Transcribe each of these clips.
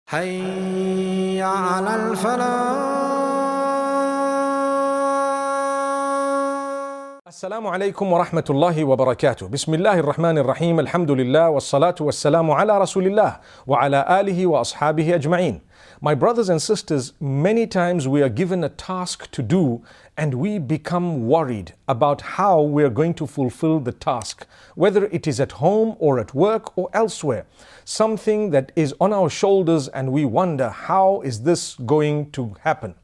حي على الفلاح. Assalamu alaikum wa rahmatullahi wa barakatuh. Bismillahir Rahmanir Rahim. Alhamdulillah wassalatu wassalamu ala Rasulillah wa ala alihi wa ashabihi ajma'in. My brothers and sisters, many times we are given a task to do and we become worried about how we are going to fulfill the task, whether it is at home or at work or elsewhere. Something that is on our shoulders and we wonder, how is this going to happen?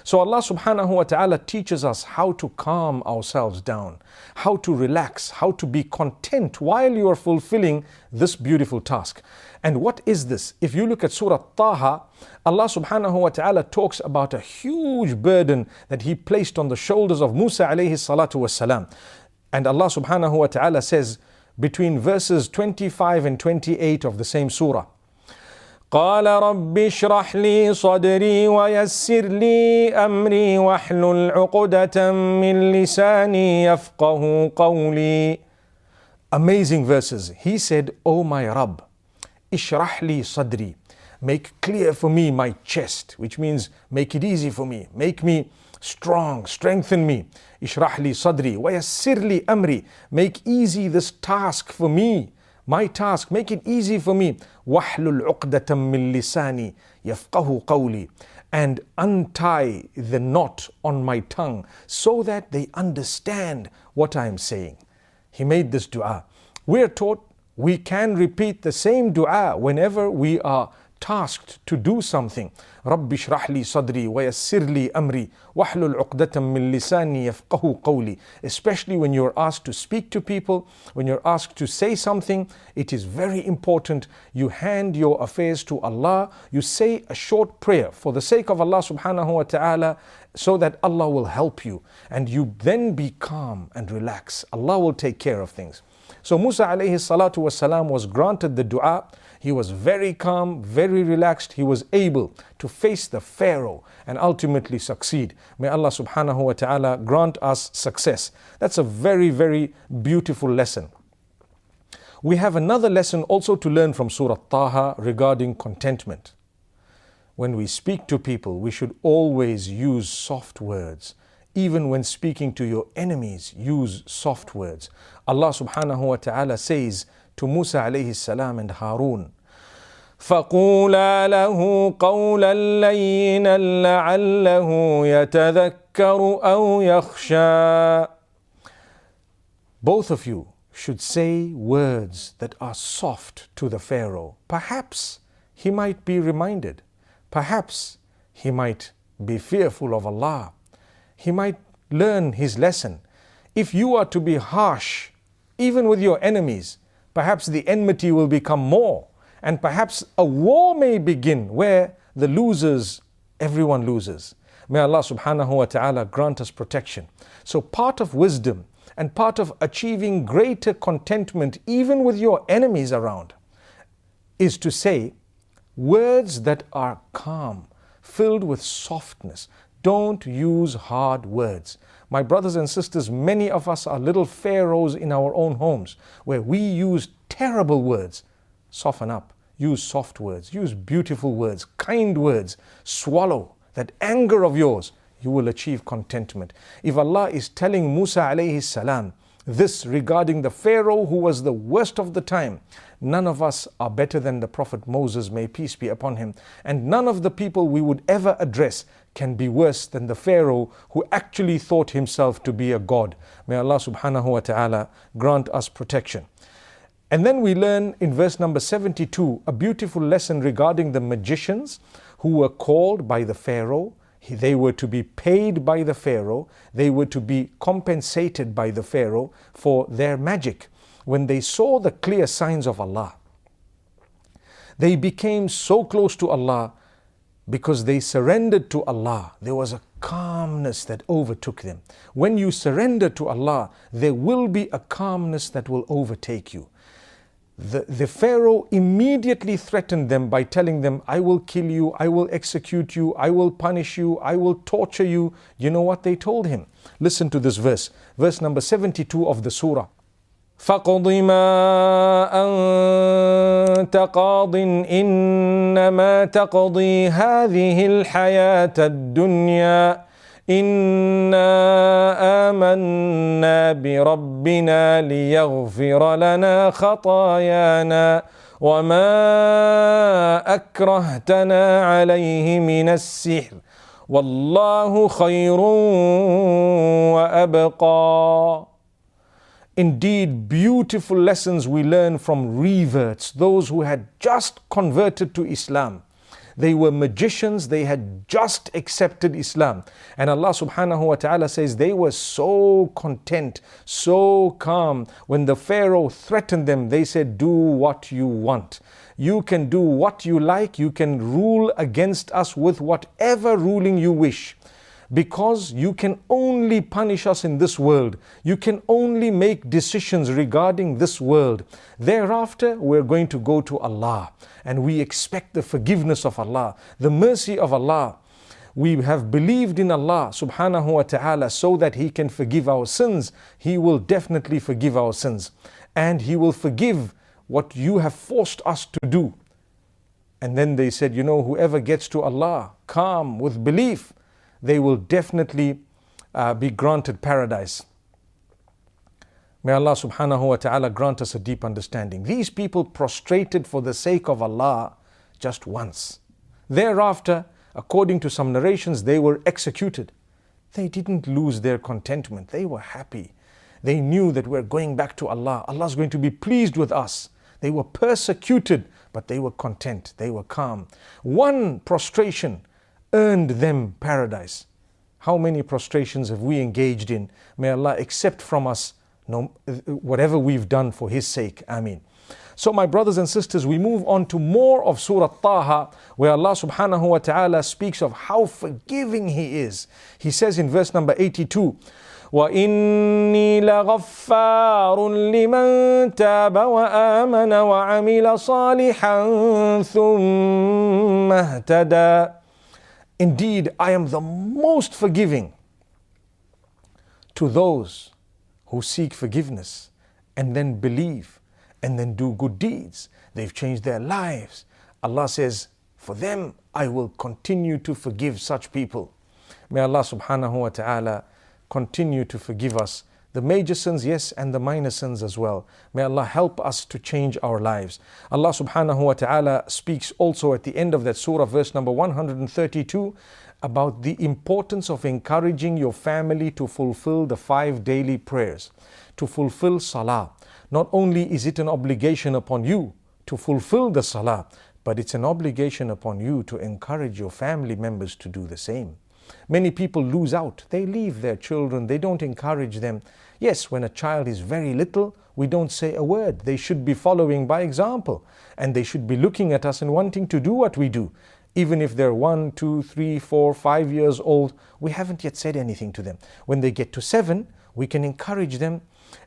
So Allah subhanahu wa ta'ala teaches us how to calm ourselves down, how to relax, how to be content while you are fulfilling this beautiful task. And what is this? If you look at Surah Taha, Allah subhanahu wa ta'ala talks about a huge burden that He placed on the shoulders of Musa alayhi salatu wassalam. And Allah subhanahu wa ta'ala says between verses 25 and 28 of the same surah, قال رب اشرح لي صدري ويسر لي أمري واحلل عقدة من لساني يفقه قولي. Amazing verses. He said, "O my Rabb, اشرح لي صدري, make clear for me my chest," which means make it easy for me, make me strong, strengthen me. اشرح لي صدري ويسر لي أمري, make easy this task for me, my task, make it easy for me. وَاحْلُلْ عُقْدَةً مِّن لِسَانِي يَفْقَهُ قَوْلِي, and untie the knot on my tongue so that they understand what I am saying. He made this dua. We are taught we can repeat the same dua whenever we are tasked to do something. رَبِّ اشْرَحْ لِي صَدْرِي وَيَسِّرْ لِي أَمْرِي وَاحْلُلْ عُقْدَةً مِّن لِسَانِي يَفْقَهُ قَوْلِي. Especially when you're asked to speak to people, when you're asked to say something, it is very important you hand your affairs to Allah. You say a short prayer for the sake of Allah subhanahu wa ta'ala, so that Allah will help you, and you then be calm and relax. Allah will take care of things. So Musa alayhi salatu wasalam was granted the dua. He was very calm, very relaxed. He was able to face the Pharaoh and ultimately succeed. May Allah subhanahu wa ta'ala grant us success. That's a very, very beautiful lesson. We have another lesson also to learn from Surah Taha regarding contentment. When we speak to people, we should always use soft words. Even when speaking to your enemies, use soft words. Allah subhanahu wa ta'ala says to Musa alayhi salam and Harun, فَقُولَا لَهُ قَوْلًا لَيِّنًا لَعَلَّهُ يَتَذَكَّرُ أَوْ يَخْشَى. Both of you should say words that are soft to the Pharaoh. Perhaps he might be reminded. Perhaps he might be fearful of Allah. He might learn his lesson. If you are to be harsh, even with your enemies, perhaps the enmity will become more, and perhaps a war may begin where the losers, everyone loses. May Allah subhanahu wa ta'ala grant us protection. So part of wisdom and part of achieving greater contentment even with your enemies around is to say words that are calm, filled with softness. Don't use hard words. My brothers and sisters, many of us are little pharaohs in our own homes where we use terrible words. Soften up. Use soft words. Use beautiful words, kind words. Swallow that anger of yours. You will achieve contentment. If Allah is telling Musa alayhi salam this regarding the Pharaoh who was the worst of the time, none of us are better than the Prophet Moses, may peace be upon him. And none of the people we would ever address can be worse than the Pharaoh who actually thought himself to be a god. May Allah subhanahu wa ta'ala grant us protection. And then we learn in verse number 72 a beautiful lesson regarding the magicians who were called by the Pharaoh. They were to be paid by the Pharaoh. They were to be compensated by the Pharaoh for their magic. When they saw the clear signs of Allah, they became so close to Allah because they surrendered to Allah. There was a calmness that overtook them. When you surrender to Allah, there will be a calmness that will overtake you. The Pharaoh immediately threatened them by telling them, I will kill you, I will execute you, I will punish you, I will torture you. You know what they told him? Listen to this verse. Verse number 72 of the surah. فَقْضِ مَا أَنْتَ قَاضٍ إِنَّمَا تَقْضِي هَذِهِ الْحَيَاةَ الدُّنْيَا إِنَّا آمَنَّا بِرَبِّنَا لِيَغْفِرَ لَنَا خَطَايَانَا وَمَا أَكْرَهْتَنَا عَلَيْهِ مِنَ السِّحْرِ وَاللَّهُ خَيْرٌ وَأَبْقَى. Indeed, beautiful lessons we learn from reverts, those who had just converted to Islam. They were magicians, they had just accepted Islam. And Allah subhanahu wa ta'ala says they were so content, so calm. When the Pharaoh threatened them, they said, do what you want. You can do what you like, you can rule against us with whatever ruling you wish. Because you can only punish us in this world. You can only make decisions regarding this world. Thereafter, we're going to go to Allah. And we expect the forgiveness of Allah, the mercy of Allah. We have believed in Allah subhanahu wa ta'ala so that He can forgive our sins. He will definitely forgive our sins. And He will forgive what you have forced us to do. And then they said, whoever gets to Allah calm with belief, they will definitely be granted paradise. May Allah subhanahu wa ta'ala grant us a deep understanding. These people prostrated for the sake of Allah just once. Thereafter, according to some narrations, they were executed. They didn't lose their contentment. They were happy. They knew that we're going back to Allah. Allah is going to be pleased with us. They were persecuted, but they were content. They were calm. One prostration earned them paradise. How many prostrations have we engaged in? May Allah accept from us whatever we've done for His sake. Ameen. So my brothers and sisters, we move on to more of Surah Taha, where Allah subhanahu wa ta'ala speaks of how forgiving He is. He says in verse number 82, وَإِنِّي لَغَفَّارٌ لِمَنْ تَابَ وَآمَنَ وَعَمِلَ صَالِحًا ثُمَّ اهْتَدَى. Indeed, I am the most forgiving to those who seek forgiveness and then believe and then do good deeds. They've changed their lives. Allah says, for them, I will continue to forgive such people. May Allah subhanahu wa ta'ala continue to forgive us the major sins, yes, and the minor sins as well. May Allah help us to change our lives. Allah subhanahu wa ta'ala speaks also at the end of that surah, verse number 132, about the importance of encouraging your family to fulfill the 5 daily prayers, to fulfill salah. Not only is it an obligation upon you to fulfill the salah, but it's an obligation upon you to encourage your family members to do the same. Many people lose out. They leave their children. They don't encourage them. Yes, when a child is very little, we don't say a word. They should be following by example. And they should be looking at us and wanting to do what we do. Even if they're 1, 2, 3, 4, 5 years old, we haven't yet said anything to them. When they get to 7, we can encourage them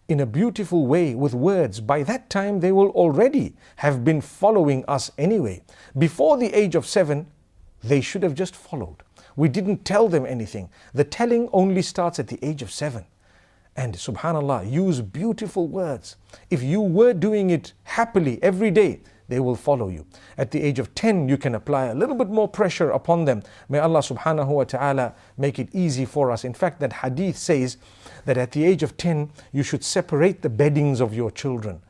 in a beautiful way with words. By that time, they will already have been following us anyway. Before the age of 7, they should have just followed. We didn't tell them anything. The telling only starts at the age of 7. And subhanallah, use beautiful words. If you were doing it happily every day, they will follow you. At the age of 10, you can apply a little bit more pressure upon them. May Allah subhanahu wa ta'ala make it easy for us. In fact, that hadith says that at the age of 10, you should separate the beddings of your children.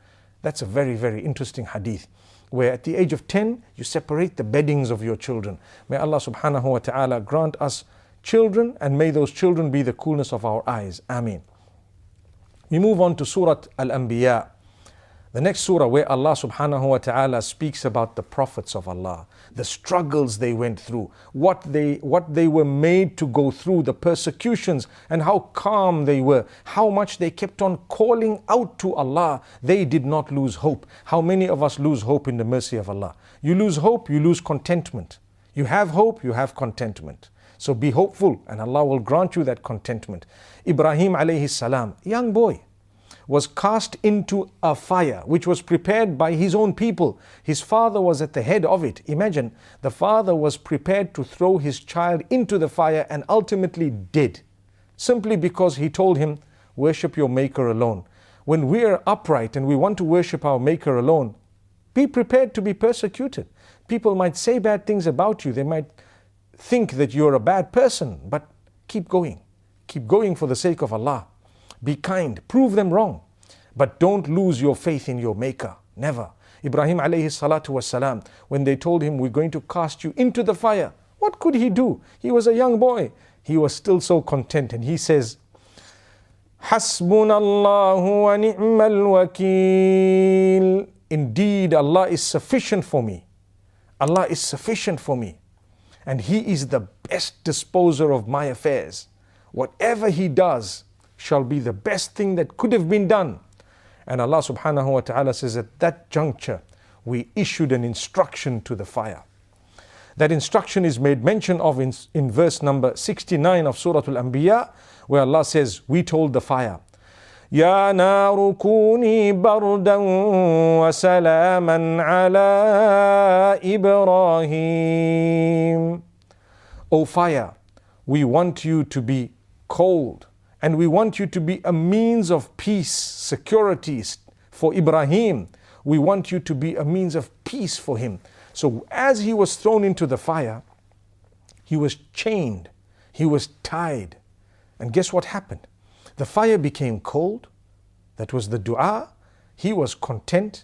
That's a very, very interesting hadith, where at the age of 10, you separate the beddings of your children. May Allah subhanahu wa ta'ala grant us children, and may those children be the coolness of our eyes. Ameen. We move on to Surah Al-Anbiya, the next surah where Allah subhanahu wa ta'ala speaks about the prophets of Allah, the struggles they went through, what they were made to go through, the persecutions, and how calm they were, how much they kept on calling out to Allah. They did not lose hope. How many of us lose hope in the mercy of Allah? You lose hope, you lose contentment. You have hope, you have contentment. So be hopeful and Allah will grant you that contentment. Ibrahim alayhi salam, young boy, was cast into a fire which was prepared by his own people. His father was at the head of it. Imagine, the father was prepared to throw his child into the fire and ultimately did, simply because he told him, worship your maker alone. when we are upright and we want to worship our Maker alone, be prepared to be persecuted. People might say bad things about you. They might think that you're a bad person, but keep going. Keep going for the sake of Allah. Be kind. Prove them wrong. But don't lose your faith in your Maker. Never. Ibrahim alayhi salatu wasalam, when they told him, we're going to cast you into the fire, what could he do? He was a young boy. He was still so content. And he says, Hasbunallahu wa ni'mal wakeel. Indeed, Allah is sufficient for me. Allah is sufficient for me. And He is the best disposer of my affairs. Whatever He does shall be the best thing that could have been done. And Allah subhanahu wa ta'ala says, at that juncture, we issued an instruction to the fire. That instruction is made mention of in verse number 69 of Surah Al-Anbiya, where Allah says, we told the fire, Ya naru kuni bardan wa salaman ala Ibrahim. O fire, we want you to be cold, and we want you to be a means of peace, security for Ibrahim. We want you to be a means of peace for him. So as he was thrown into the fire, he was chained, he was tied. And guess what happened? The fire became cold. That was the dua. He was content.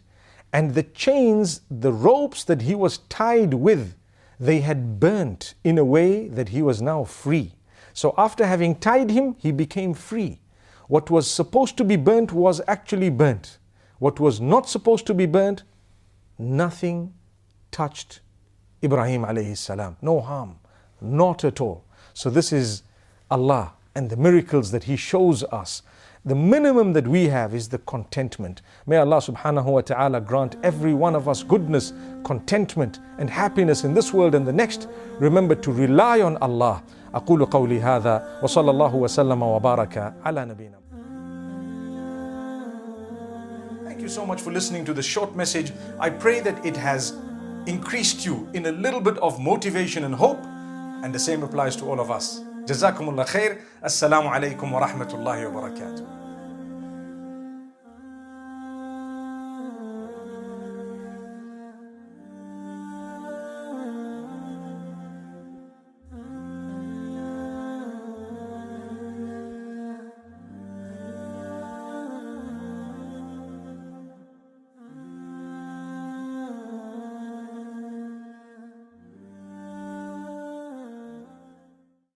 And the chains, the ropes that he was tied with, they had burnt in a way that he was now free. So after having tied him, he became free. What was supposed to be burnt was actually burnt. What was not supposed to be burnt, nothing touched Ibrahim alayhi salam. No harm, not at all. So this is Allah and the miracles that He shows us. The minimum that we have is the contentment. May Allah subhanahu wa ta'ala grant every one of us goodness, contentment and happiness in this world and the next. Remember to rely on Allah. أقول قولي هذا وصلى الله وسلم وبارك على نبينا. Thank you so much for listening to this short message. I pray that it has increased you in a little bit of motivation and hope, and the same applies to all of us. Jazakumullah khair. Assalamu alaikum wa rahmatullahi wa barakatuh.